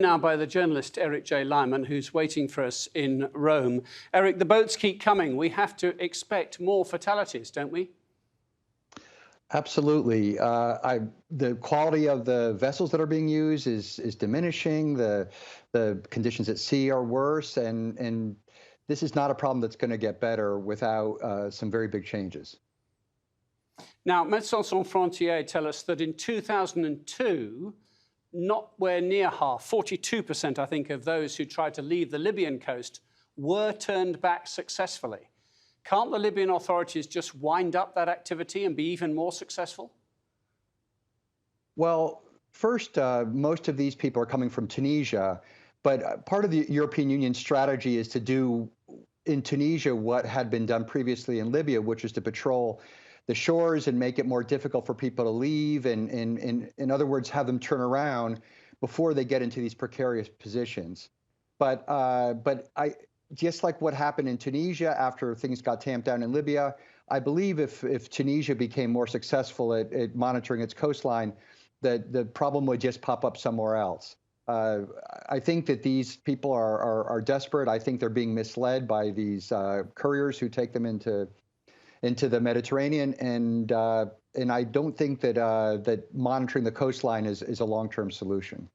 Now by the journalist Eric J. Lyman, who's waiting for us in Rome. Eric, the boats keep coming. We have to expect more fatalities, don't we? Absolutely. The quality of the vessels that are being used is diminishing. The conditions at sea are worse, and this is not a problem that's going to get better without some very big changes. Now, Médecins Sans Frontières tell us that in 2002, nowhere near half, 42%, I think, of those who tried to leave the Libyan coast were turned back successfully. Can't the Libyan authorities just wind up that activity and be even more successful? Well, first, most of these people are coming from Tunisia, but part of the European Union strategy is to do in Tunisia what had been done previously in Libya, which is to patrol the shores and make it more difficult for people to leave, and in other words, have them turn around before they get into these precarious positions. But just like what happened in Tunisia after things got tamped down in Libya, I believe if Tunisia became more successful at monitoring its coastline, that the problem would just pop up somewhere else. I think that these people are desperate. I think they're being misled by these couriers who take them into the Mediterranean, and I don't think that that monitoring the coastline is a long-term solution.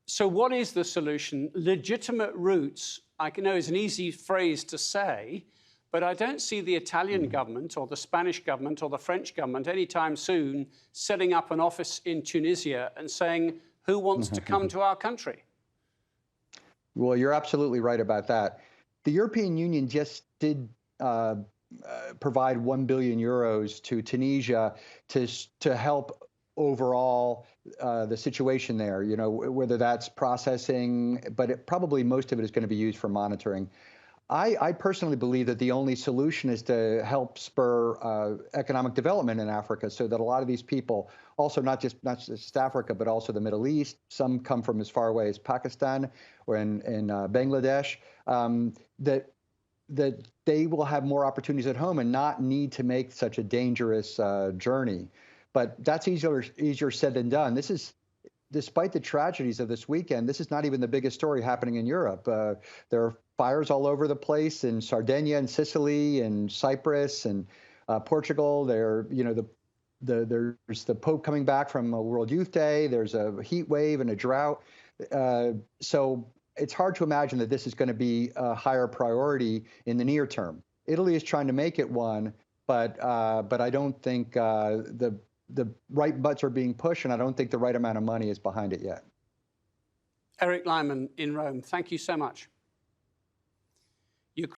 So what is the solution? Legitimate routes, I know is an easy phrase to say, but I don't see the Italian government or the Spanish government or the French government anytime soon setting up an office in Tunisia and saying, who wants to come to our country? Well, you're absolutely right about that. The European Union just did provide 1 billion euros to Tunisia to help overall the situation there, you know, whether that's processing, but probably most of it is going to be used for monitoring. I personally believe that the only solution is to help spur economic development in Africa, so that a lot of these people, also not just Africa, but also the Middle East, some come from as far away as Pakistan or in Bangladesh, that they will have more opportunities at home and not need to make such a dangerous journey. But that's easier said than done. This is, despite the tragedies of this weekend, this is not even the biggest story happening in Europe. There are fires all over the place in Sardinia and Sicily and Cyprus and Portugal. There's the Pope coming back from a World Youth Day. There's a heat wave and a drought. So it's hard to imagine that this is going to be a higher priority in the near term. Italy is trying to make it one, but I don't think the right butts are being pushed, and I don't think the right amount of money is behind it yet. Eric Lyman in Rome, thank you so much.